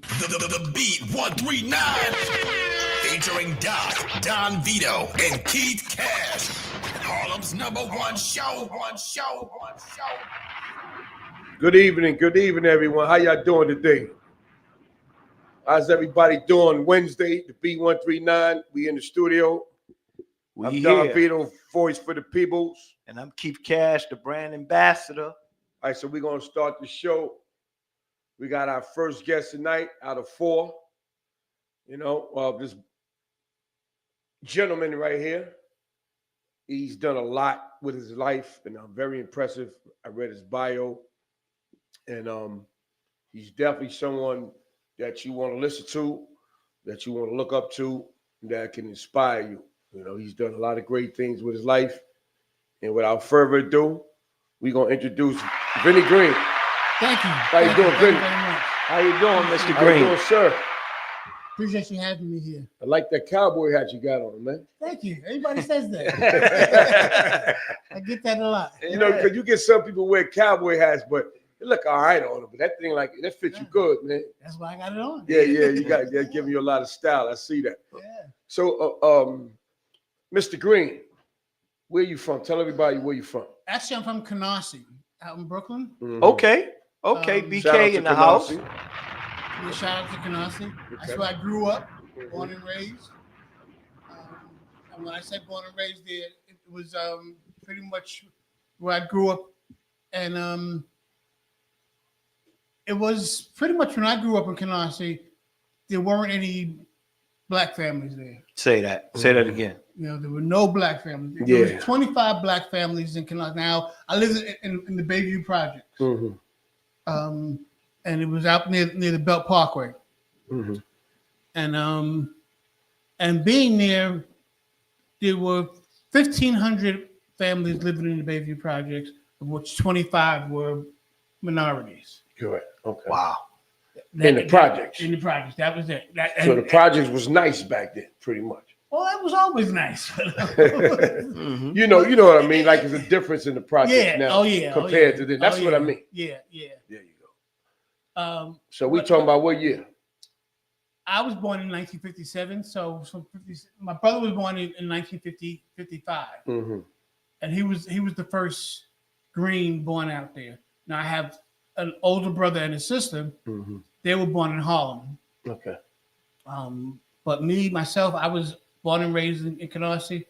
The Beat 139 featuring Don Vito, and Keith Cash. Harlem's #1 show. Good evening, everyone. How y'all doing today? How's everybody doing? Wednesday, the B139. We in the studio. I'm Don Vito, voice for the peoples. And I'm Keith Cash, the brand ambassador. All right, so we're going to start the show. We got our first guest tonight out of 4. This gentleman right here, he's done a lot with his life, and I'm very impressive. I read his bio, and he's definitely someone that you want to listen to, that you want to look up to, that can inspire you. He's done a lot of great things with his life. And without further ado, we're going to introduce Vinny Green. Thank you. How you doing, Vinny? How you doing, Mr. How Green? you doing, sir? Appreciate you having me here. I like that cowboy hat you got on, man. Thank you. Everybody says that. I get that a lot. Because you get some people wear cowboy hats, but they look all right on them. But that thing, that fits you good, man. That's why I got it on. Yeah, you got that giving you a lot of style. I see that. Yeah. So, Mr. Green, where you from? Tell everybody where you from. Actually, I'm from Canarsie, out in Brooklyn. Mm-hmm. Okay, BK in the house. Yeah, shout out to Canarsie. Okay. That's where I grew up, born and raised. And when I said born and raised there, it was pretty much where I grew up. And it was pretty much when I grew up in Canarsie, there weren't any black families there. Say that again. There were no black families. There was 25 black families in Canarsie. Now, I lived in the Bayview Projects. Mm-hmm. And it was out near the Belt Parkway. Mm-hmm. And being there were 1,500 families living in the Bayview Projects, of which 25 were minorities. Correct. Okay. Wow. In the projects. In the projects. That was it. So the projects was nice back then, pretty much. Well, it was always nice. Mm-hmm. You know what I mean? Like, there's a difference in the projects now compared to then. That's what I mean. Yeah. There you go. So we talking about what year? I was born in 1957. So my brother was born in 1955. Mm-hmm. And he was the first Green born out there. Now I have an older brother and a sister. Mm-hmm. They were born in Harlem. Okay. But myself, I was born and raised in Canarsie.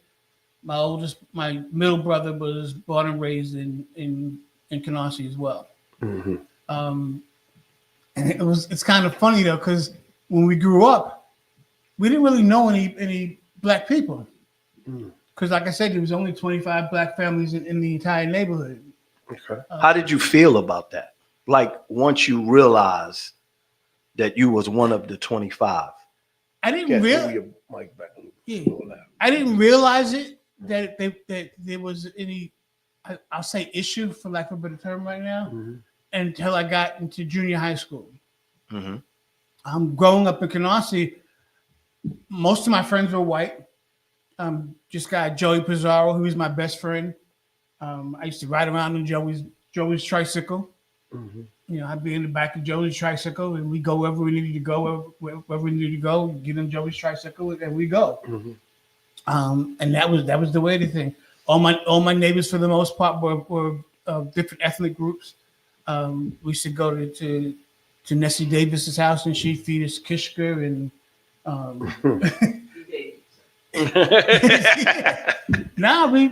My middle brother was born and raised in Canarsie as well. Mm-hmm. And it's kind of funny though, because when we grew up, we didn't really know any black people. Because like I said, there was only 25 black families in the entire neighborhood. Okay. How did you feel about that? Like, once you realized that you was one of the 25? I didn't realize. I didn't realize it that there was any, I'll say, issue, for lack of a better term, right now, until I got into junior high school. Mm-hmm. Growing up in Canarsie, most of my friends were white. Just got Joey Pizarro, who was my best friend. I used to ride around on Joey's tricycle. Mm-hmm. I'd be in the back of Joey's tricycle, and we go wherever we needed to go, wherever we needed to go, get on Joey's tricycle, and we go. Mm-hmm. And that was the way to think. All my neighbors, for the most part, were different ethnic groups. We used to go to Nessie Davis's house, and she'd feed us kishka and. Nah, we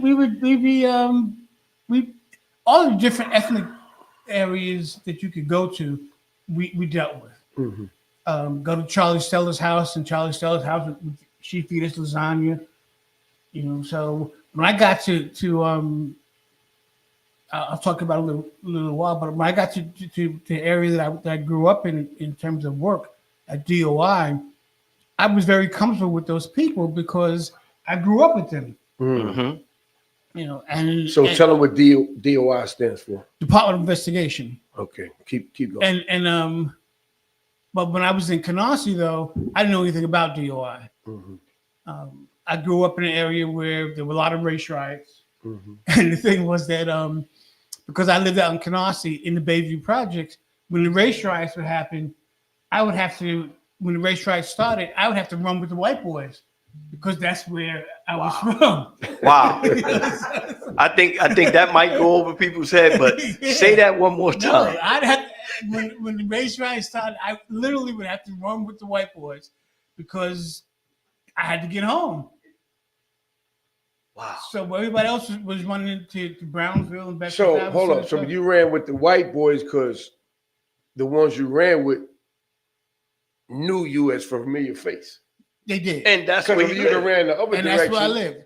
all the different ethnic areas that you could go to, we dealt with. Mm-hmm. Go to Charlie Stella's house, and Charlie Stella's house, she feed us lasagna. So when I got to I'll talk about it a little while, but when I got to the area that I grew up in terms of work at DOI, I was very comfortable with those people because I grew up with them. Mm-hmm. And tell them what DOI stands for. Department of Investigation. Okay, keep going. But when I was in Canarsie, though, I didn't know anything about DOI. Mm-hmm. I grew up in an area where there were a lot of race riots, mm-hmm. and the thing was that because I lived out in Canarsie in the Bayview Projects, when the race riots would happen, I would have to, when the racetrack started, I would have to run with the white boys because that's where I was from. Wow. I think that might go over people's head, but say that one more time. No, I'd have when the racetrack started, I literally would have to run with the white boys because I had to get home. Wow. So everybody else was running to Brownsville and back. So hold on. So you ran with the white boys because the ones you ran with knew you as familiar face. They did, And that's Because where if you you'd have lived. ran the other and direction, that's where I lived.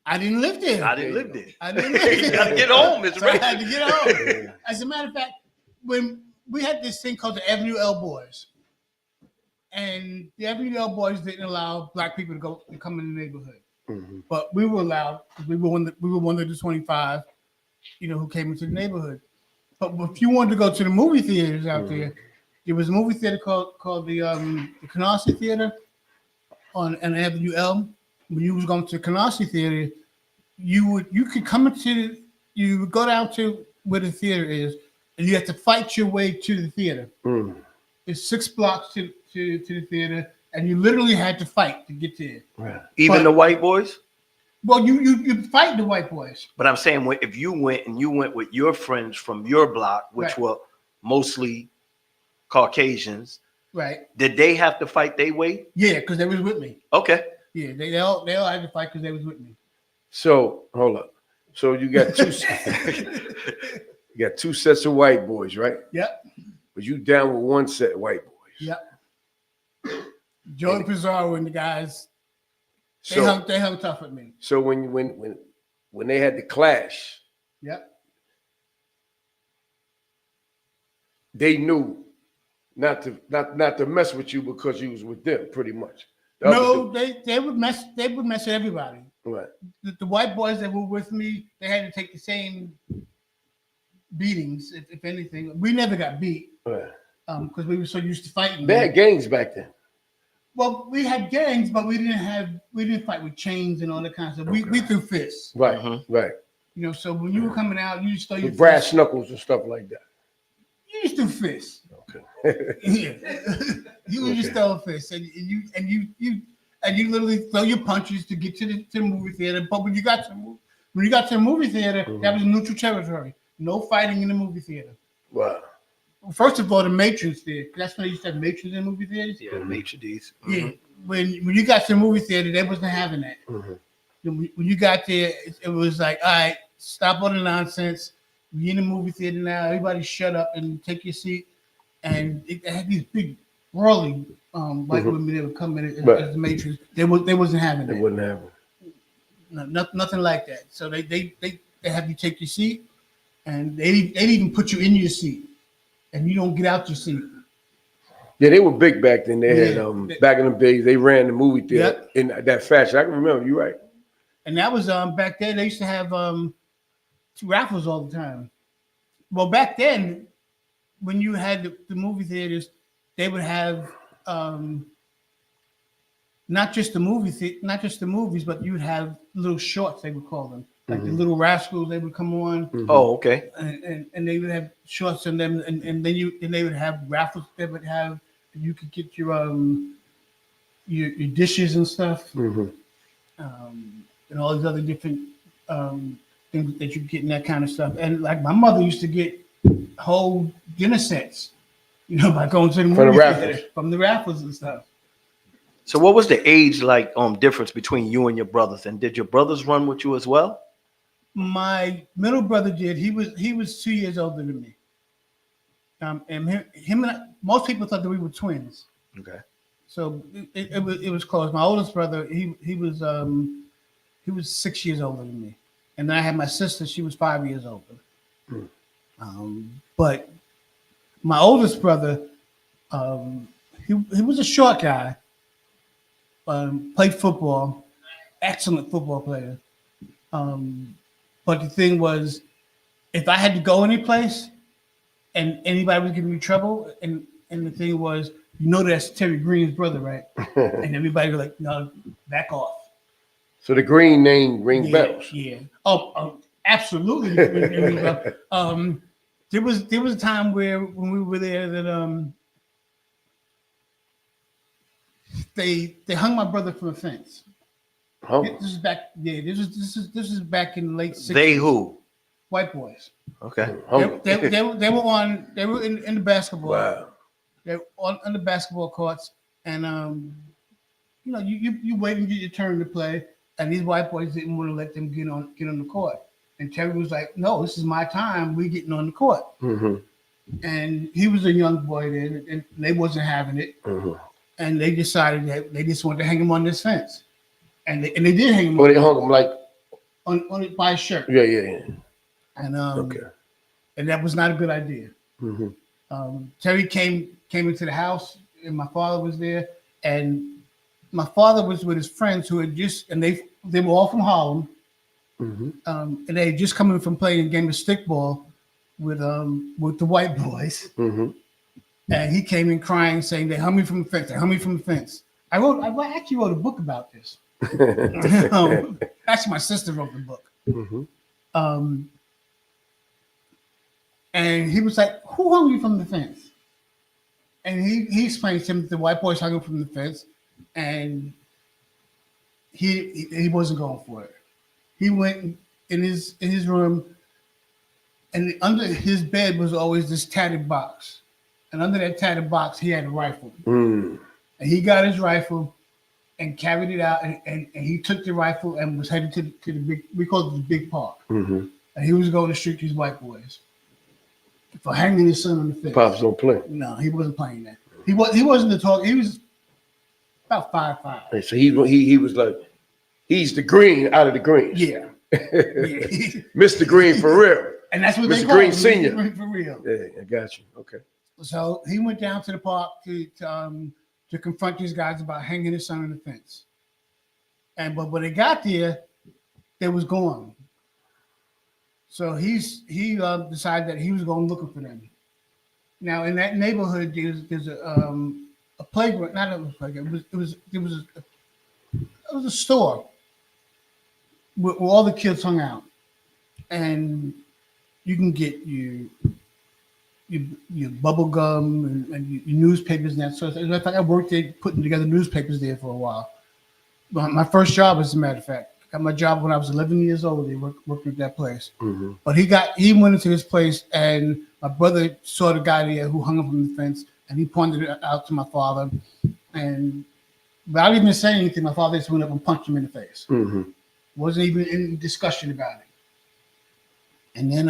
I didn't live there. I didn't live there. I didn't live there. You gotta get home. It's So I right. had to get home. As a matter of fact, when we had this thing called the Avenue L Boys, and the Avenue L Boys didn't allow black people to come in the neighborhood, but we were allowed. We were one of the 25, who came into the neighborhood. But if you wanted to go to the movie theaters out there was a movie theater called the Canarsie Theater on Avenue L. When you was going to the Canarsie Theater, you would go down to where the theater is, and you have to fight your way to the theater. It's 6 blocks to the theater, and you literally had to fight to get there. Right. Even the white boys? Well, you fight the white boys. But I'm saying if you went with your friends from your block, which were mostly Caucasians, right? Did they have to fight their way? Yeah, because they was with me. Okay. Yeah, they all had to fight because they was with me. So hold up. So you got two you got two sets of white boys, right? Yep. But you down with one set of white boys. Yep. Joey Pizarro and the guys, they So hung tough with me. so when they had the clash, Yep. they knew not to mess with you because you was with them, pretty much. No, they would mess with everybody. Right. The white boys that were with me, they had to take the same beatings, if anything. We never got beat. Right. Because we were so used to fighting. They had gangs back then. Well, we had gangs, but we didn't fight with chains and all that kind of stuff. We threw fists. Right, right. So when you were coming out, you just throw your With brass fists. knuckles and stuff like that. You just threw fists. Okay. Yeah. You would just throw a fist, and you literally throw your punches to get to the movie theater. But when you got to the movie theater, that was neutral territory. No fighting in the movie theater. Wow. First of all, the matrons there. That's when they used to have matrons in movie theaters. Yeah, maitre d's. Yeah. When you got to the movie theater, they wasn't having that. When you got there, it was like, all right, stop all the nonsense. We in the movie theater now. Everybody shut up and take your seat. And it had these big, burly white women that would come in as the matrons. They wasn't having that. They wouldn't have it. No, nothing like that. So they have you take your seat, and they'd even put you in your seat, and you don't get out your seat. Yeah, they were big back then. They had back in the days, they ran the movie theater in that fashion. I can remember. You're right. And that was back then. They used to have raffles all the time. Well, back then, when you had the movie theaters, they would have not just the movies, but you would have little shorts. They would call them like the Little Rascals. They would come on. Oh, okay. And they would have shorts in them, and then they would have raffles. They would have you could get your dishes and stuff, and all these other different things that you get in that kind of stuff. And like my mother used to get whole dinner sets, by going to the movie theater from the raffles and stuff. So what was the age like difference between you and your brothers? And did your brothers run with you as well? My middle brother did. He was 2 years older than me. And him and most people thought that we were twins. Okay. So it was close. My oldest brother, he was 6 years older than me, and then I had my sister. She was 5 years older. But my oldest brother, he was a short guy. Played football, excellent football player. But the thing was, if I had to go any place and anybody was giving me trouble, and the thing was, that's Terry Green's brother, right? And everybody was like, no, back off. So the green name ring bells. Yeah. Oh, absolutely. There was a time when we were there that they hung my brother from a fence. Huh? This is back. Yeah, this is back in the late 60s. They who? White boys. Okay. They were in the basketball. Wow. They were on the basketball courts, and you know, you wait and get your turn to play, and these white boys didn't want to let them get on the court. And Terry was like, "No, this is my time. We're getting on the court." Mm-hmm. And he was a young boy then, and they wasn't having it. Mm-hmm. And they decided that they just wanted to hang him on this fence, and they did hang him. Well, they hung him like on it by his shirt. yeah. And Okay. and that was not a good idea. Mm-hmm. Terry came into the house, and my father was there, and my father was with his friends who had just, and they were all from Harlem, Mm-hmm. and they had just come in from playing a game of stickball with the white boys, Mm-hmm. and he came in crying, saying they hung me from the fence. They hung me from the fence. I actually wrote a book about this. Actually, my sister wrote the book. Mm-hmm. And he was like, "Who hung you from the fence?" And he explained to him that the white boys hung him from the fence, and he wasn't going for it. He went in his room, and under his bed was always this tattered box, and under that tattered box he had a rifle. Mm. And he got his rifle and carried it out, and he took the rifle and was headed to the big, we called it the big park, Mm-hmm. and he was going to shoot these white boys for hanging his son on the fence. Pops don't play. No, he wasn't playing that. He wasn't the talk. He was about 5'5". And so he was like, he's the green out of the greens. Yeah. Mr. Green for real. And that's what they Mr. call Green him, Senior. Mr. Green for real. Yeah, I got you. Okay. So he went down to the park to confront these guys about hanging his son on the fence. But when they got there, they was gone. So he decided that he was going looking for them. Now in that neighborhood, there's a playground. Not a playground. It was a store where all the kids hung out, and you can get your bubble gum and your newspapers and that sort of thing. In fact, I worked there putting together newspapers there for a while. My first job, as a matter of fact, got my job when I was 11 years old. They worked at that place. Mm-hmm. But he went into this place, and my brother saw the guy there who hung him from the fence, and he pointed it out to my father. And without even saying anything, my father just went up and punched him in the face. Mm-hmm. Wasn't even any discussion about it. And then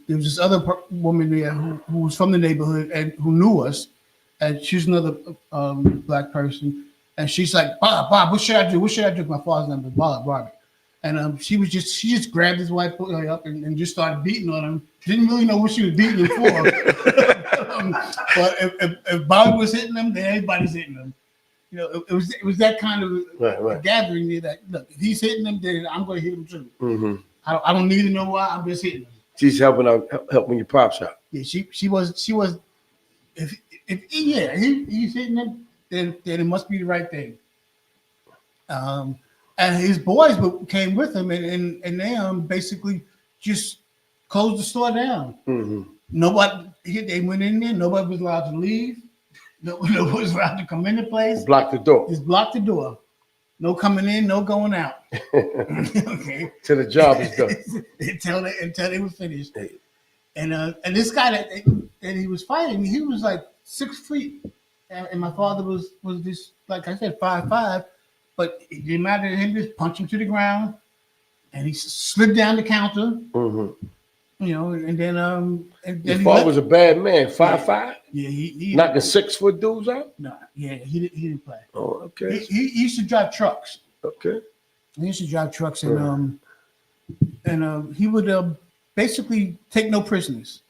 there was this other woman there who was from the neighborhood and who knew us, and she's another black person. And she's like, Bob, what should I do? What should I do? My father's name was Bobby. And she just grabbed his white boy up and just started beating on him. Didn't really know what she was beating him for. But if Bobby was hitting him, then everybody's hitting him. You know, it was that kind of right. gathering there that, look, if he's hitting him, then I'm going to hit him too. Mm-hmm. I don't need to know why. I'm just hitting him. She's helping your pops out. Yeah, she was. If he's hitting him, then it must be the right thing. And his boys came with him, and they basically just closed the store down. Mm-hmm. They went in there. Nobody was allowed to leave. Nobody was allowed to come in the place. Block the door. Just block the door. No coming in, no going out. Okay. Till the job is done. until they were finished. And this guy that he was fighting, he was like 6 feet, and my father was just, like I said, 5'5", but it didn't matter to him. Just punch him to the ground, and he slid down the counter. Mm-hmm. You know, and then Your father was a bad man, 5'5". Yeah, he knocking 6 foot dudes out. No, yeah, he didn't play. Oh, okay. He used to drive trucks. Okay. He used to drive trucks, and he would basically take no prisoners.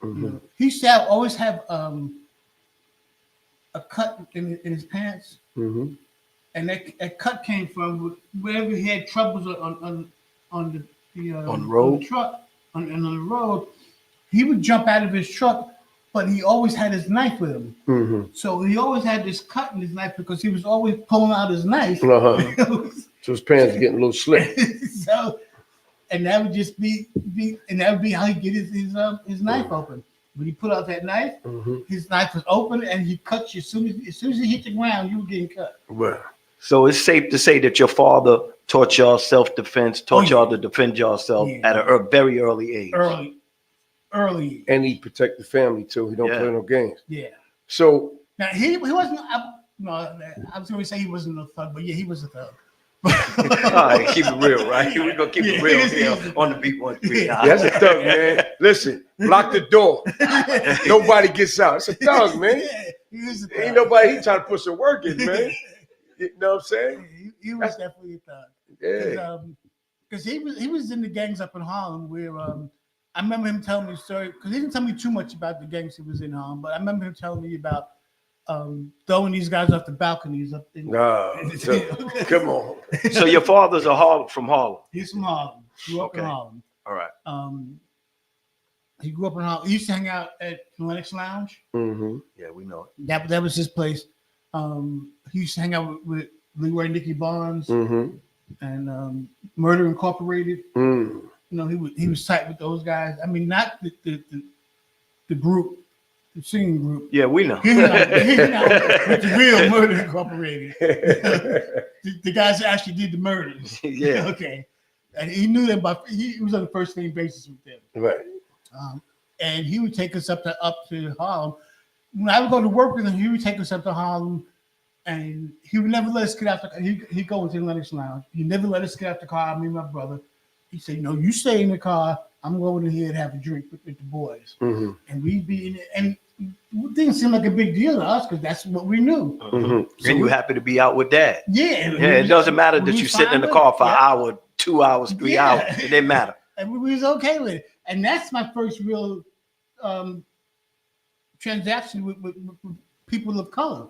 Mm-hmm. You know, he used to always have a cut in his pants, Mm-hmm. and that cut came from wherever he had troubles on the road? on the truck on the road. He would jump out of his truck, but he always had his knife with him. Mm-hmm. So he always had this cut in his knife because he was always pulling out his knife. Uh-huh. So his pants are getting a little slick. So, and that would just be how he get his knife open. when he put out that knife, Mm-hmm. his knife was open and he cut you as soon as he hit the ground, you were getting cut. Well, So it's safe to say that your father taught y'all self-defense, taught y'all to defend yourself at a very early age. Early. and he protect the family too. He don't play no games. Yeah. So Now he wasn't. No, I was going to say he wasn't a thug, but yeah, he was a thug. All right, keep it real, right? We're gonna keep it real here on the beat 139. that's a thug, man. Listen, lock the door. Nobody gets out. It's a thug, man. He was a thug. Ain't nobody. He trying to put some work in, man. You know what I'm saying? He was definitely a thug. Yeah. Because he was in the gangs up in Harlem where I remember him telling me a story, because he didn't tell me too much about the gangs he was in Harlem, but I remember him telling me about throwing these guys off the balconies up in. Come on. So your father's from Harlem. He's from Harlem. Grew up in Harlem. All right. He grew up in Harlem. He used to hang out at Lennox Lounge. Mm-hmm. Yeah, we know it. That was his place. He used to hang out with Leroy Nicky Bonds and Murder Incorporated. Mm. You know, he was tight with those guys. I mean, not the group, the singing group. Yeah, we know. He hung out with the real Murder Incorporated. the guys that actually did the murders. Yeah. Okay. And he knew them, but he was on the first name basis with them. Right. And he would take us up to Harlem. When I would go to work with him, he would take us up to Harlem, and he would never let us get out the car. He'd go into the Lennox Lounge. He never let us get out the car, me and my brother. He said, "No, you stay in the car. I'm going in here and have a drink with the boys." Mm-hmm. And we'd be in it, and it didn't seem like a big deal to us because that's what we knew. Mm-hmm. So and you happy to be out with dad. Yeah. Yeah, it doesn't matter that you sitting in the car for an hour, 2 hours, 3 hours. It didn't matter. And we was okay with it. And that's my first real transaction with people of color.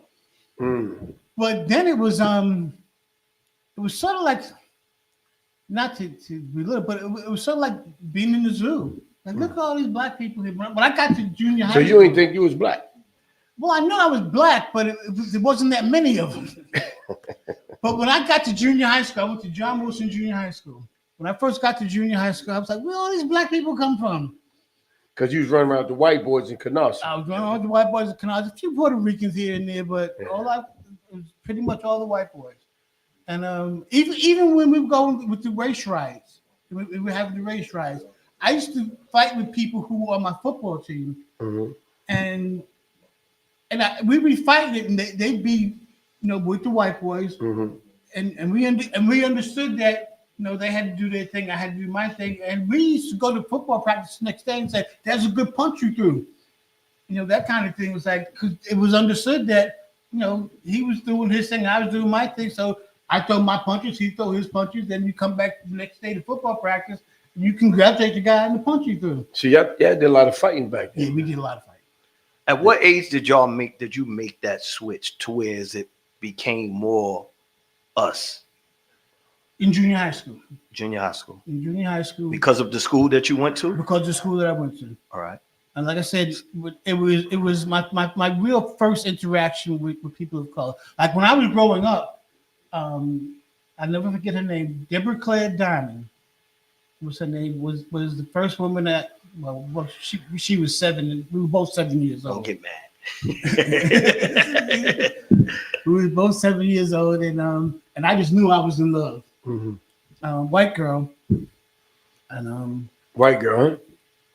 Mm. But then it was sort of like, not to be little, but it was sort of like being in the zoo. Like, look at all these black people here. When I got to junior high So school, you ain't think you was black? well, I know I was black, but it wasn't that many of them. But when I got to junior high school, I went to John Wilson Junior High School. When I first got to junior high school, I was like, where all these black people come from? Because you was running around with the white boys in Canarsie. I was running around with the white boys in Canarsie, a few Puerto Ricans here and there, but it was pretty much all the white boys. And even when we were going with the race riots, we were having the race riots, I used to fight with people who were on my football team. Mm-hmm. And we'd be fighting it, and they'd be, with the white boys. Mm-hmm. And we understood that, they had to do their thing. I had to do my thing. And we used to go to football practice the next day and say, "That's a good punch you threw." That kind of thing was like, because it was understood that, he was doing his thing, I was doing my thing. So I throw my punches, he throw his punches. Then you come back the next day to football practice, and you congratulate the guy on the punch you threw. So y'all did a lot of fighting back then. Yeah, we did a lot of fighting. At what age did you make that switch to where it became more us? In junior high school. Junior high school. In junior high school. Because of the school that you went to? Because of the school that I went to. All right. And like I said, it was my real first interaction with people of color. Like when I was growing up, I'll never forget her name. Deborah Claire Diamond was her name. Was the first woman that she was 7, and we were both 7 years old. Don't get mad. We were both 7 years old, and I just knew I was in love. Mm-hmm. White girl, and white girl, huh?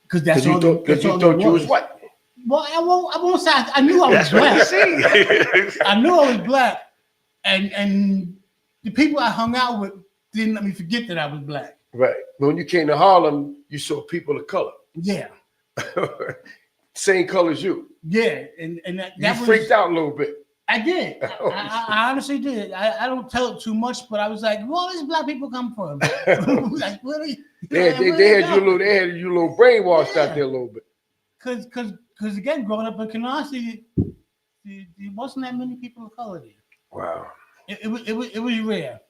Because that's all. Because you thought you was white. Well, I won't say I knew I was black. I knew I was black, and the people I hung out with didn't let me forget that I was black. Right. But when you came to Harlem, you saw people of color. Yeah. Same color as you. Yeah, and that you freaked out a little bit. I did. I honestly did. I don't tell it too much, but I was like, "Where all these black people come from?" Like, really? They had you a little brainwashed out there a little bit. Because again, growing up in Canarsie, there wasn't that many people of color there. Wow. It was rare.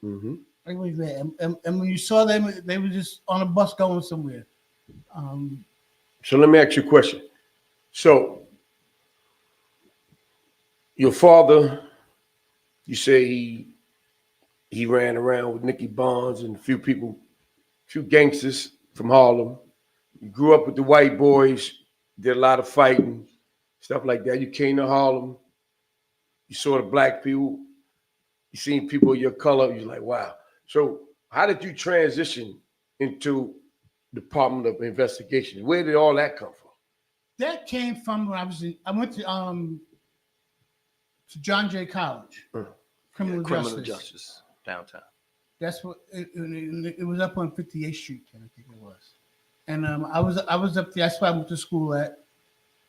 Mm-hmm. It was rare, and when you saw them, they were just on a bus going somewhere. So let me ask you a question. So your father, you say he ran around with Nicky Bonds and a few gangsters from Harlem. You grew up with the white boys. did a lot of fighting, stuff like that. You came to Harlem. You saw the black people. You seen people of your color. You're like, wow. So how did you transition into Department of Investigation? Where did all that come from? That came from when I went to John Jay College, criminal justice downtown. That's what it was up on 58th Street, I think it was. And I was up there. That's where I went to school at,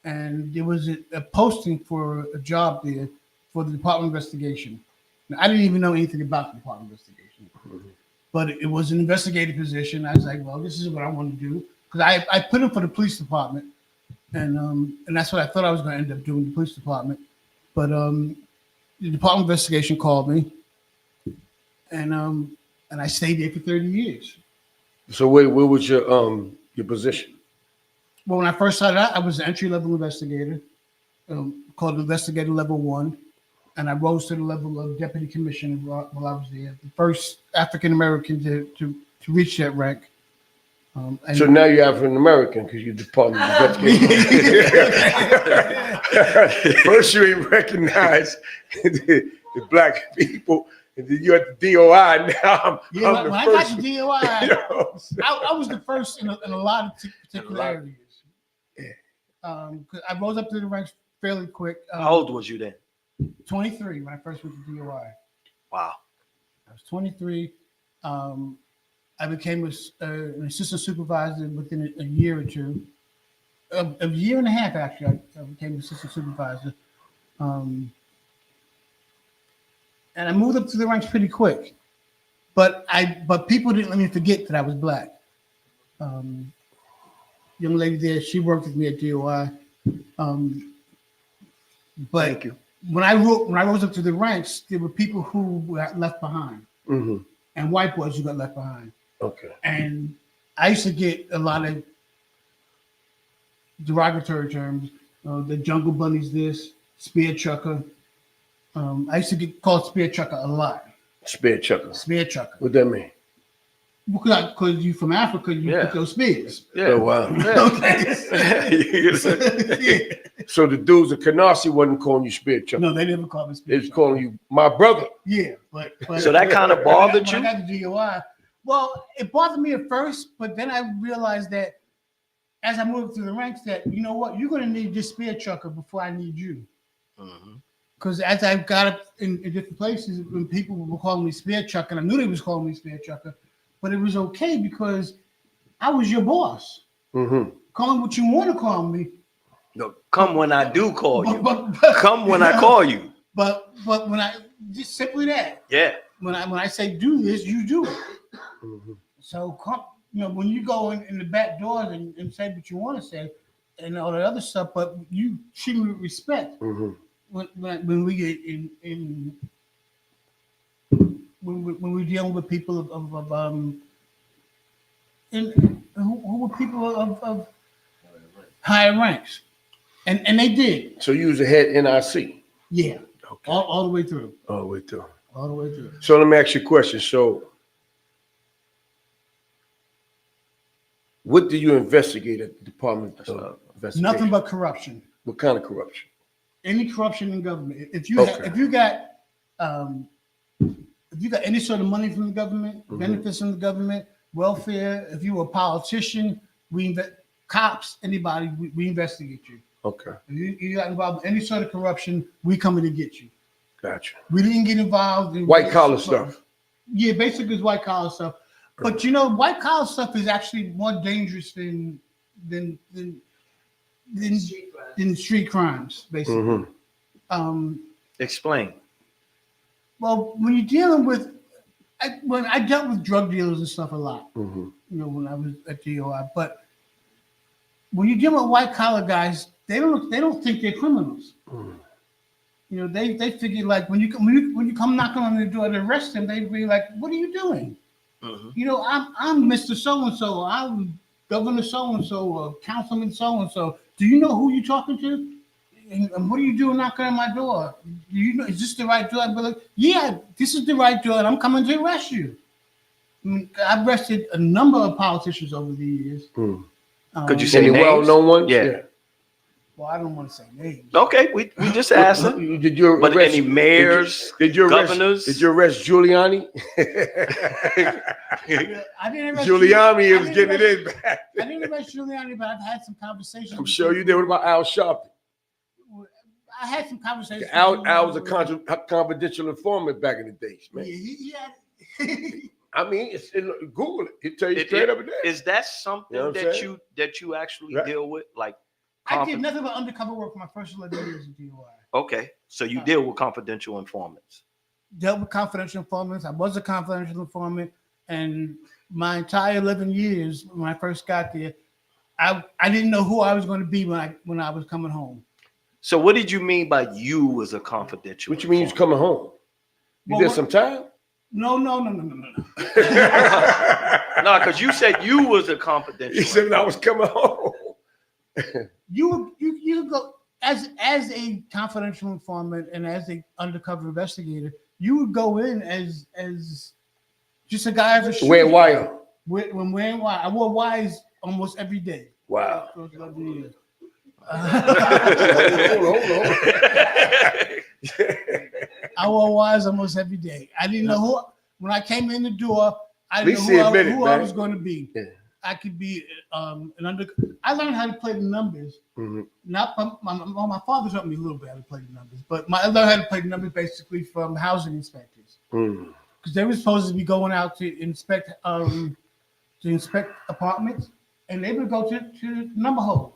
and there was a posting for a job there for the Department of Investigation. Now, I didn't even know anything about the Department of Investigation, but it was an investigative position. I was like, well, this is what I want to do, because I put in for the police department, and that's what I thought I was going to end up doing, the police department. But the Department of Investigation called me, and I stayed there for 30 years. So where was your position? Well, when I first started out, I was an entry-level investigator, called Investigator Level 1, and I rose to the level of Deputy Commissioner while I was there, the first African-American to reach that rank. So now you're African American because you're Department of Investigation. First, you ain't recognized the black people, and then you're at the DOI. Now I'm when the I first. got the DOI, You know I was the first in a lot of particular areas. I rose up to the ranks fairly quick. How old was you then? 23 when I first went to DOI. Wow. I was 23. I became an assistant supervisor within a year or two. A year and a half, actually, I became an assistant supervisor. And I moved up to the ranks pretty quick. But people didn't let me forget that I was black. Young lady there, she worked with me at DOI. But Thank you. When I rose up to the ranks, there were people who got left behind, and white boys who got left behind. Okay. And I used to get a lot of derogatory terms. The jungle bunnies, this spear chucker. I used to get called spear chucker a lot. Spear chucker. Spear chucker. What that mean? Because you from Africa, you put those spears. Yeah. Oh, wow. Okay. So the dudes in Canarsie wasn't calling you spear chucker. No, they never called me spear They was chucker. calling you my brother. Yeah, but So that kind of bothered you? When I got the DOI, well, it bothered me at first, but then I realized that as I moved through the ranks, that you know what, you're going to need this spear chucker before I need you. Because as I got up in different places, when people were calling me spear chucker, and I knew they was calling me spear chucker, but it was okay because I was your boss. Call me what you want to call me. No, come when I do call you. But Come when I call you. But when I just simply that. Yeah. When I say do this, you do it. So come, when you go in the back doors and say what you want to say and all that other stuff, but you treat me with respect. When we get when we're dealing with people who were people of higher ranks, and they did. So you was the head NIC. Yeah. Okay. All the way through. All the way through. All the way through. So let me ask you a question. So what do you investigate at the Department of Investigation? Nothing but corruption. What kind of corruption? Any corruption in government. If you got any sort of money from the government, benefits from the government, welfare, if you were a politician, cops, anybody, we investigate you. Okay. If you got involved in any sort of corruption, we come in to get you. Gotcha. We didn't get involved in white collar stuff. Yeah, basically it's white collar stuff. But white collar stuff is actually more dangerous than street crimes, basically. Explain. Well, when you're dealing with, when I dealt with drug dealers and stuff a lot, when I was at DOI, but when you're dealing with white collar guys, they don't think they're criminals. They figure like when you come knocking on their door to arrest them, they be like, "What are you doing?" I'm Mr. So and so, I'm Governor so and so, or Councilman so and so. Do you know who you're talking to? And what are you doing knocking on my door? Do you know, is this the right door? I'd be like, yeah, this is the right door, and I'm coming to arrest you. I've arrested a number of politicians over the years. Could you say any names? well-known ones? Yeah. Well, I don't want to say names. Okay, we just asking. Did you But arrest, any mayors, did you arrest, governors? Did you arrest Giuliani? I didn't arrest Giuliani was I didn't getting it arrest- in back. I didn't arrest Giuliani, but I've had some conversations. I'm with sure you people. did. What about Al Sharpton? I had some conversations. Al with was a confidential informant back in the days, man. Yeah, he had. I mean, Google it. He'll tell you straight up and down. Is that something You know what I'm saying? that you actually Right. deal with? Like, I did nothing but undercover work for my first 11 years in DOI. okay, so you deal with confidential informants. Dealt with confidential informants. I was a confidential informant, and my entire 11 years when I first got there, I didn't know who I was going to be when I was coming home. So what did you mean by you was a confidential? What you mean you was coming home? You did some time? No. No, because you said you was a confidential. He said when I was coming home. You go as a confidential informant and as an undercover investigator, you would go in as just a guy as a shooter. Wearing wire. When wearing wire, I wore wires almost every day. Wow. For 11 years. Hold on. I wore wires almost every day. I didn't know who. When I came in the door, I didn't least know he admitted, who I man. was going to be. Yeah. I could be an under. I learned how to play the numbers. Mm-hmm. Not my father taught me a little bit how to play the numbers, but I learned how to play the numbers basically from housing inspectors Mm. because they were supposed to be going out to inspect apartments, and they would go to the number hole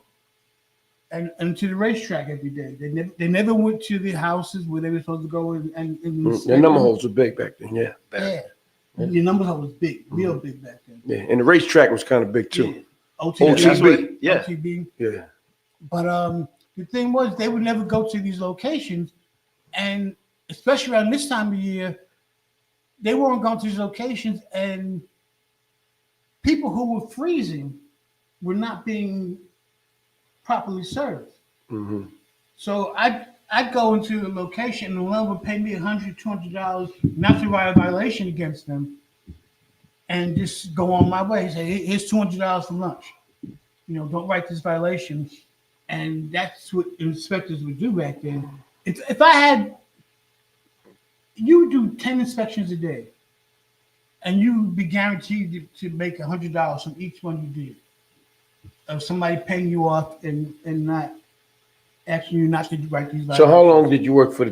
and to the racetrack every day. They never went to the houses where they were supposed to go and The number holes were big back then, yeah. Yeah. The number hole was big, real big back then. Yeah, and the racetrack was kind of big too. Yeah. OTB. That's what- yeah. OTB. Yeah. But the thing was, they would never go to these locations, and especially around this time of year, they weren't going to these locations, and people who were freezing were not being properly served. Mm-hmm. So I'd go into a location, and the one would pay me $100, $200 not to write a violation against them, and just go on my way. Say, here's $200 for lunch. Don't write this violation. And that's what inspectors would do back then. If I had, you would do 10 inspections a day, and you would be guaranteed to make $100 from each one you did. Of somebody paying you off and not asking you not to write these violations. So how long did you work for the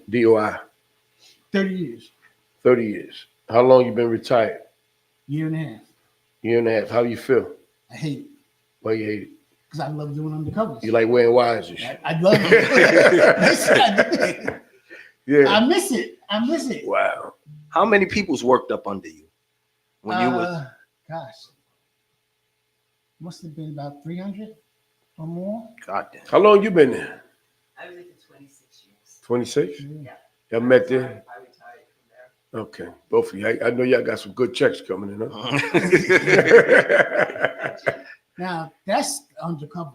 DOI? 30 years. 30 years. How long you been retired? Year and a half. Year and a half. How do you feel? I hate it Why you hate it? because I love doing undercovers. You like wearing wires and shit? I love it. Yeah. I miss it. Wow. How many people's worked up under you when you was? Gosh, must have been about 300 or more. God damn. How long you been there? I was there for 26 years. 26? Yeah. Y'all met there? I retired from there. Okay. Both of you. I know y'all got some good checks coming in, huh? Now that's undercover.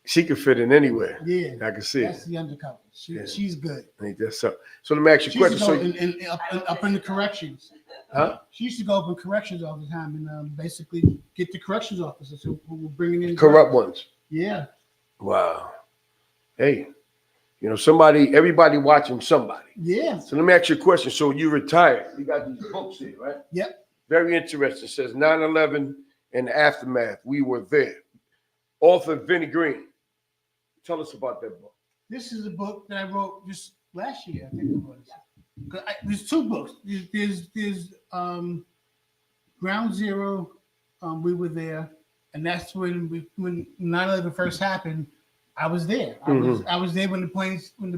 She can fit in anywhere. Yeah, I can see that's it. the undercover. Yeah. She's good. Ain't that so? So let me ask you a She used question. to go So, up in the corrections. huh? She used to go up in corrections all the time and basically get the corrections officers who were bringing in Corrupt ones. Yeah. Wow. Hey, everybody watching somebody. Yeah. So let me ask you a question. So you retired. You got these books here, right? Yep. Very interesting. It says 9/11 and the aftermath. We were there. Author Vinnie Green. Tell us about that book. This is a book that I wrote just last year, I think it was. There's two books. There's Ground Zero. We were there, and that's when 9/11 first happened. I was there. I was there when the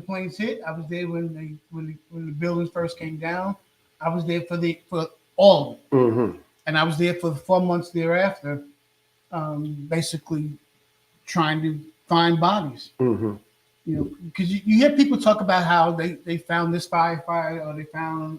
planes hit. I was there when the buildings first came down. I was there for all of it, Mm-hmm. and I was there for the 4 months thereafter, basically trying to find bodies. Mm-hmm. Because you hear people talk about how they found this firefighter or they found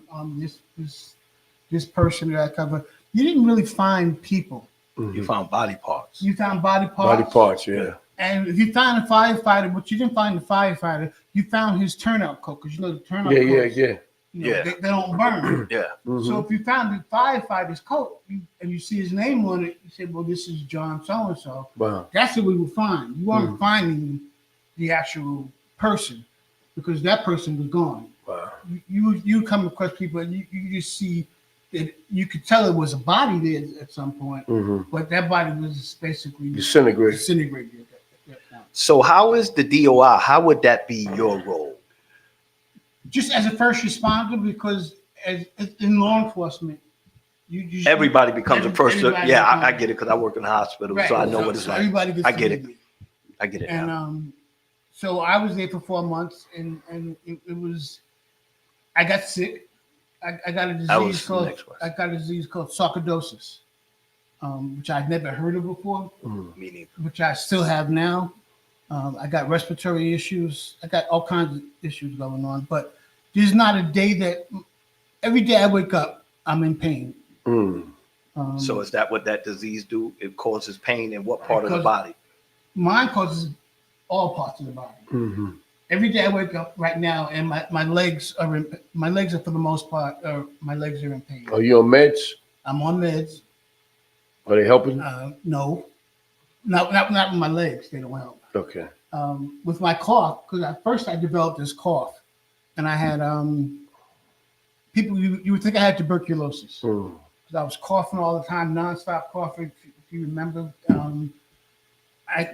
this person that I cover. You didn't really find people. You found body parts. You found body parts. Body parts, yeah. And if you found a firefighter, but you didn't find the firefighter, you found his turnout coat because the turnout coats. Yeah. You know, Yeah. they don't burn. Yeah. So if you found the firefighter's coat and you see his name on it, you say, well, this is John so-and-so. Wow. That's what we would find. You weren't finding the actual person because that person was gone. Wow. You come across people and you just see that you could tell it was a body there at some point, but that body was basically Disintegrated. at that point. So how is the DOI? How would that be your role? Just as a first responder, because as in law enforcement, you Everybody becomes a first. everybody Yeah, I becomes- get it because I work in the hospital, Right. so I know what it's like. Everybody gets I get it. treated. I get it And now. so I was there for 4 months, and it was. I got sick. I got a That was disease the called next question. sarcoidosis, which I'd never heard of before, Me neither. which I still have now. I got respiratory issues. I got all kinds of issues going on, but there's not a day that every day I wake up, I'm in pain. So is that what that disease do? It causes pain in what part of the Because- body? Mine causes all parts of the body. Every day I wake up right now, and my legs are for the most part, my legs are in pain. Are you on meds? I'm on meds. Are they helping? No, not with my legs. They don't help. Okay. With my cough, because at first I developed this cough, and I had people. You would think I had tuberculosis because I was coughing all the time, nonstop coughing. If you remember,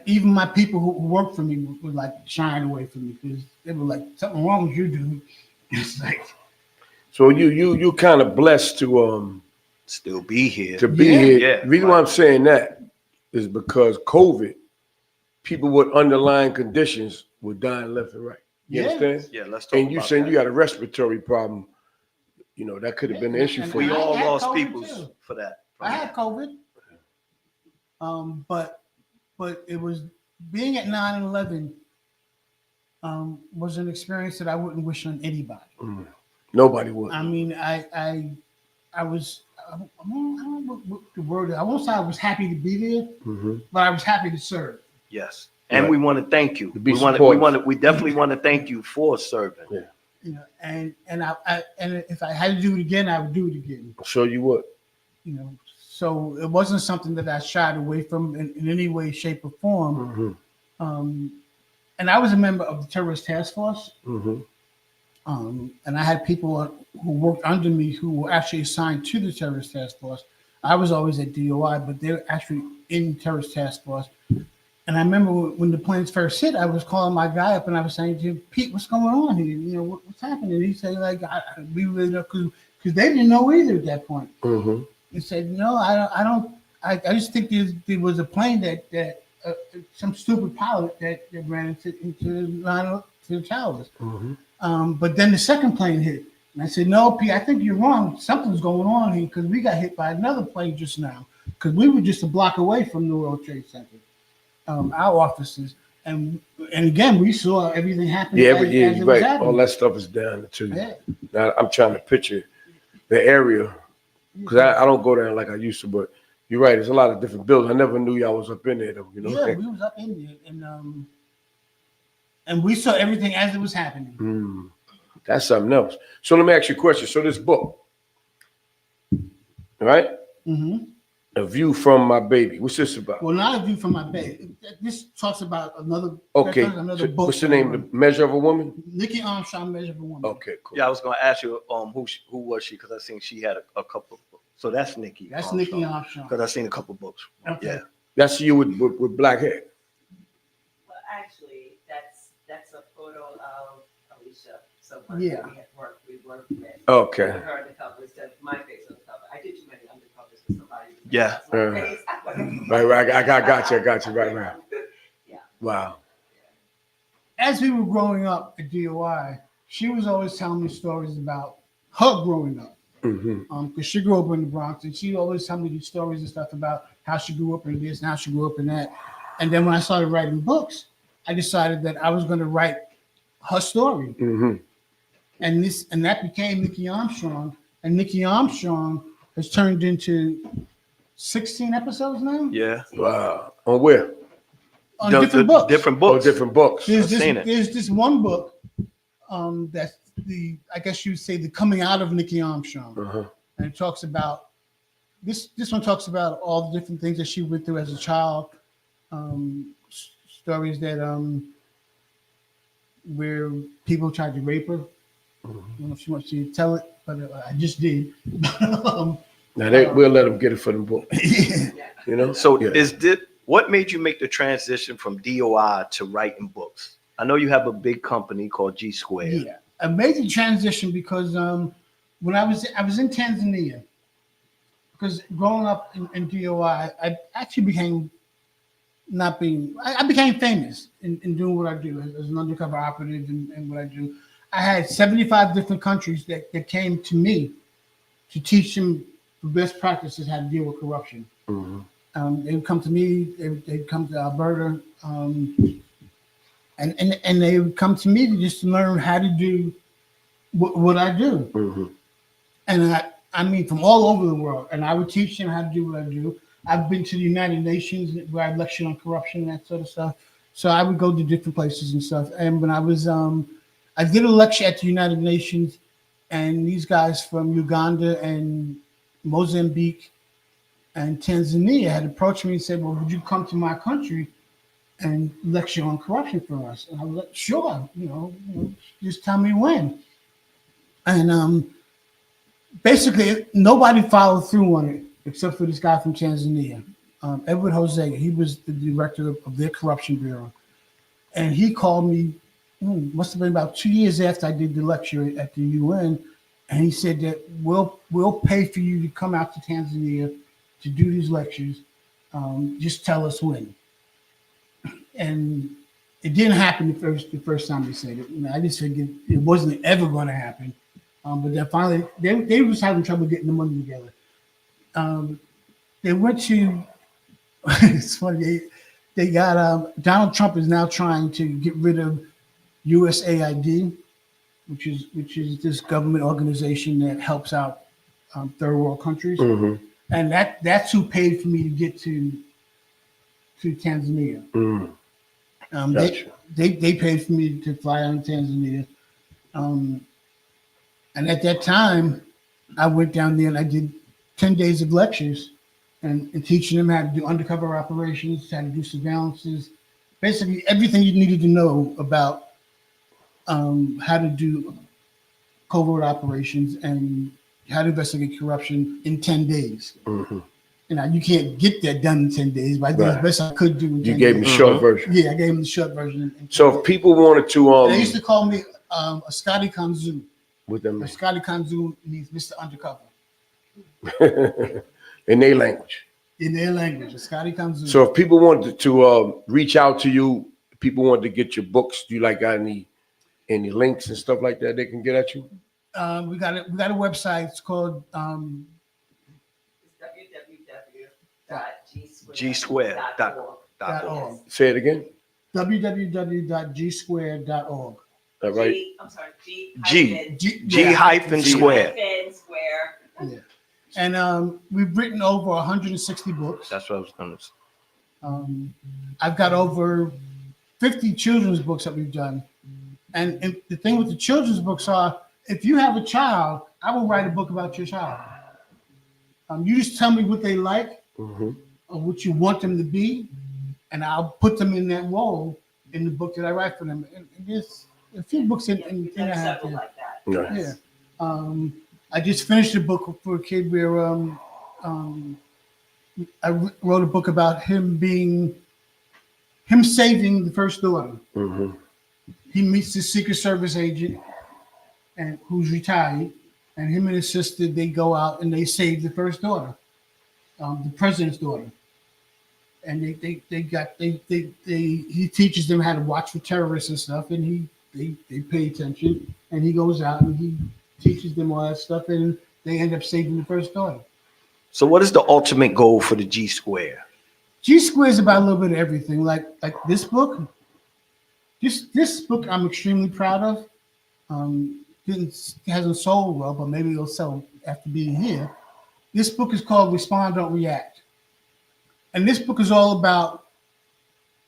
even my people who worked for me were like shying away from me because they were like, "Something wrong with you, dude." It's like, So you kind of blessed to Still be here. be Yeah. here. Yeah, The reason why I'm saying that is because COVID, people with underlying conditions were dying left and right. You Yeah. understand? Yeah, let's talk And you about saying that. you got a respiratory problem, you know, that could have been an issue And for We you. I all had lost COVID people too. for that. I had COVID. But it was being at 9/11 was an experience that I wouldn't wish on anybody. Nobody would. I mean, I was I don't know what the word is. I won't say I was happy to be there, but I was happy to serve. Yes. And Right. we want to thank you. To be We definitely want to thank you for serving. Yeah. You know, and if I had to do it again, I would do it again. I'm sure you would. You know, so it wasn't something that I shied away from in any way, shape, or form. And I was a member of the terrorist task force. And I had people who worked under me who were actually assigned to the terrorist task force. I was always at DOI, but they were actually in terrorist task force. And I remember when the planes first hit, I was calling my guy up and I was saying to him, "Pete, what's going on here? You know, what's happening?" He said, "Like, we really don't," because they didn't know either at that point. He said, "No, I don't. I just think there was a plane that some stupid pilot that ran into the towers." But then the second plane hit. And I said, "No, Pete, I think you're wrong. Something's going on here because we got hit by another plane just now because we were just a block away from the World Trade Center, our offices. And again, we saw everything happen Yeah, as but yeah, it you're was right. happening. All that stuff is down too. Yeah. Now I'm trying to picture the area because I don't go down like I used to, but you're right. There's a lot of different buildings. I never knew y'all was up in there though. You know. Yeah, we was up in there, and we saw everything as it was happening. That's something else. So let me ask you a question. So this book, all right? A View from My Baby. What's this about? Well, not a view from my bed. This talks about another. Okay. Another So book. what's the name? The Measure of a Woman? Nyc Armstrong, Measure of a Woman. Okay, cool. Yeah, I was going to ask you who was she because I seen she had a couple. So that's Nyc. That's Nyc Armstrong. Because I seen a couple books. Okay. Yeah. That's you with black hair. Well, actually, that's a photo of Alicia, someone Yeah. that we worked with. Okay. Her on the cover instead of my face on the cover. I did too many undercovers for somebody. Yeah. My face. Right. I got you. Right. Yeah. Wow. As we were growing up at DOI, she was always telling me stories about her growing up. Because she grew up in the Bronx, and she always tell me these stories and stuff about how she grew up in this and how she grew up in that. And then when I started writing books, I decided that I was going to write her story. And that became Nyc Armstrong. And Nyc Armstrong has turned into 16 episodes now. Yeah. Wow. On where? On different books. Different Oh, books. different books. I've seen it. There's this one book That's I guess you'd say the coming out of Nikki Armstrong. Uh-huh. And it talks about this one talks about all the different things that she went through as a child. Stories that where people tried to rape her. I don't know if she wants to tell it, but I just did. Now we'll let them get it for them book. Yeah. You know. So Yeah. what made you make the transition from DOI to writing books? I know you have a big company called G Square. Yeah, a major transition because when I was in Tanzania, because growing up in DOI, I actually became I became famous in doing what I do as an undercover operative and what I do. I had 75 different countries that came to me to teach them the best practices how to deal with corruption. They would come to me, they'd come to Alberta, and they would come to me to just learn how to do what I do. And I mean, from all over the world. And I would teach them how to do what I do. I've been to the United Nations where I lectured on corruption and that sort of stuff. So I would go to different places and stuff. And when I was, I did a lecture at the United Nations, and these guys from Uganda and Mozambique and Tanzania had approached me and said, well, would you come to my country and lecture on corruption for us? And I was like, sure, you know, just tell me when. And basically, nobody followed through on it except for this guy from Tanzania, Edward Jose. He was the director of their corruption bureau. And he called me, must have been about 2 years after I did the lecture at the UN. And he said that we'll pay for you to come out to Tanzania to do these lectures. Just tell us when. And it didn't happen the first time they said it. I just figured it wasn't ever going to happen. But then finally, they was having trouble getting the money together. They went to, it's funny, they got, Donald Trump is now trying to get rid of USAID, which is this government organization that helps out third world countries. And that's who paid for me to get to Tanzania. Gotcha. They paid for me to fly out to Tanzania. And at that time, I went down there and I did 10 days of lectures and teaching them how to do undercover operations, how to do surveillances, basically everything you needed to know about how to do covert operations and how to investigate corruption in 10 days. You know, you can't get that done in 10 days, but I did the best I could do in 10 days. You gave him the short version. Yeah, I gave him the short version. So if people wanted to, they used to call me a Scotty Kanzu. with them A Scotty Kanzu means Mr. Undercover in their language. in their language. A Scotty Kanzu. So if people wanted to reach out to you, people wanted to get your books, do you like got any links and stuff like that they can get at you? We got a website. It's called gsquare.org. Say it again. www.gsquare.org. All right. I'm sorry, G hyphen square. Square. Yeah. And we've written over 160 books. That's what I was going to say. I've got over 50 children's books that we've done. And the thing with the children's books are, if you have a child, I will write a book about your child. You just tell me what they like or what you want them to be, and I'll put them in that role in the book that I write for them. And there's a few books in the thing I have Several there. like that. Nice. Yeah. I just finished a book for a kid where I wrote a book about him saving the first daughter. He meets the Secret Service agent and who's retired, and him and his sister, they go out and they save the first daughter, the president's daughter. And he teaches them how to watch for terrorists and stuff, and they pay attention, and he goes out and he teaches them all that stuff, and they end up saving the first daughter. So what is the ultimate goal for the G Square? G Square is about a little bit of everything. Like this book, this book I'm extremely proud of. Hasn't sold well, but maybe it'll sell after being here. This book is called Respond, Don't React. And this book is all about,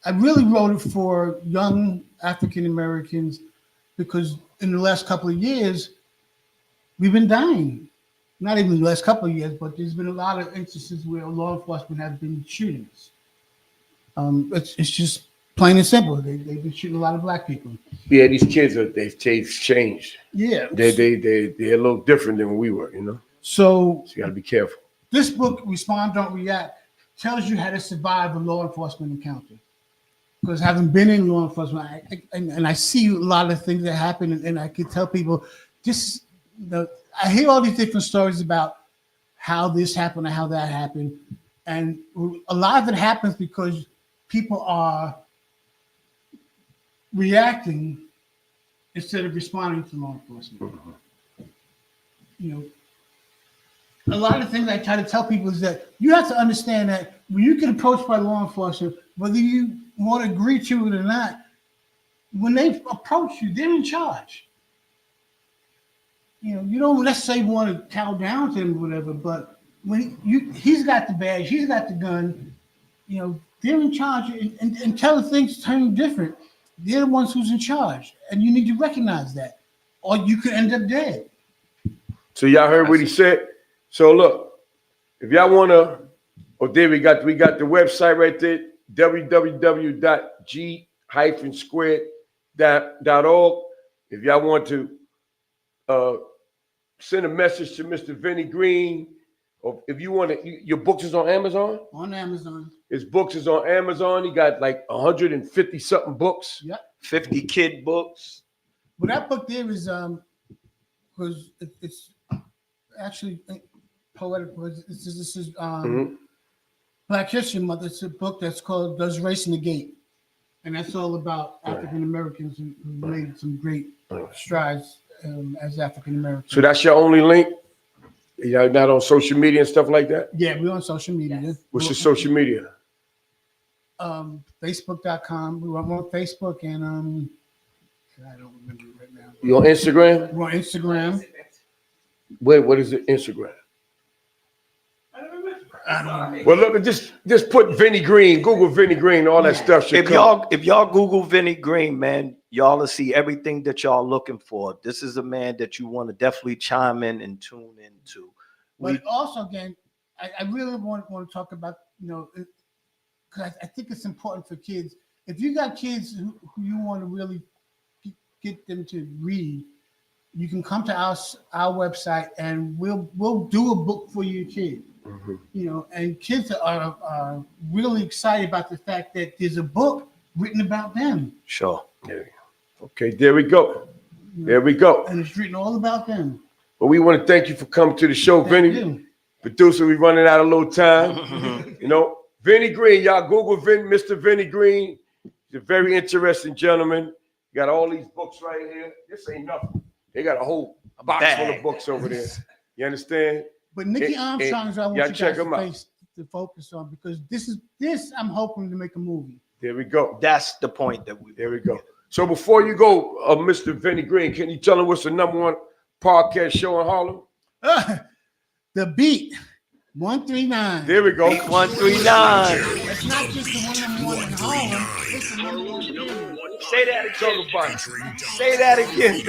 I really wrote it for young African Americans because in the last couple of years, we've been dying. Not even the last couple of years, but there's been a lot of instances where law enforcement have been shooting us. It's just plain and simple. They've been shooting a lot of black people. Yeah, these kids they've changed. Yeah, They're a little different than we were, you know. So you got to be careful. This book, Respond, Don't React, tells you how to survive a law enforcement encounter. Because having been in law enforcement, I see a lot of things that happen, and I can tell people this. I hear all these different stories about how this happened and how that happened, and a lot of it happens because people are reacting instead of responding to law enforcement. You know, a lot of things I try to tell people is that you have to understand that when you get approached by law enforcement, whether you want to agree to it or not, when they approach you, they're in charge. You know, you don't necessarily want to cow down to him or whatever, but when he's got the badge, he's got the gun, you know, they're in charge, and until things turn different, they're the ones who's in charge, and you need to recognize that, or you could end up dead. So y'all heard what he said. So look, if y'all want to, there we got the website right there, www.g-squared.org. If y'all want to send a message to Mr. Vinnie Green, or if you want to, your books is on Amazon? On Amazon. His books is on Amazon. He got like 150 something books. Yep. 50 kid books. But that book there is because it's actually poetic. This is Black History Month. It's a book that's called "Does Race Negate?" And that's all about African Americans who made some great strides as African Americans. So that's your only link? You're not on social media and stuff like that? Yeah, we're on social media. Yes. What's your social media? Facebook.com. We're on Facebook and I don't remember right now. You on Instagram? We're on Instagram. Wait, what is it? Instagram? I don't know. Well, look, just put Vinnie Green, Google Vinnie Green, all that stuff should come. If y'all Google Vinnie Green, man, y'all will see everything that y'all looking for. This is a man that you want to definitely chime in and tune into. But also, again, I really want to talk about, you know, because I think it's important for kids. If you got kids who you want to really get them to read, you can come to our website and we'll do a book for your kid. Mm-hmm. You know, and kids are really excited about the fact that there's a book written about them. Sure. Yeah. Okay, there we go. There we go. And it's written all about them. Well, we want to thank you for coming to the show, Vinny. Producer, we're running out of little time. You know, Vinnie Green, y'all Google Mr. Vinnie Green. He's a very interesting gentleman. Got all these books right here. This ain't nothing. They got a whole box full of books over there. You understand? But Nicky Armstrong is what I want you guys to focus on, because this I'm hoping to make a movie. There we go. That's the point that there we go. So before you go, Mr. Vinnie Green, can you tell him what's the #1 podcast show in Harlem? The Beat 139. There we go. 139. It's not just the #1 in Harlem. It's the #1. Say that again. Say that again.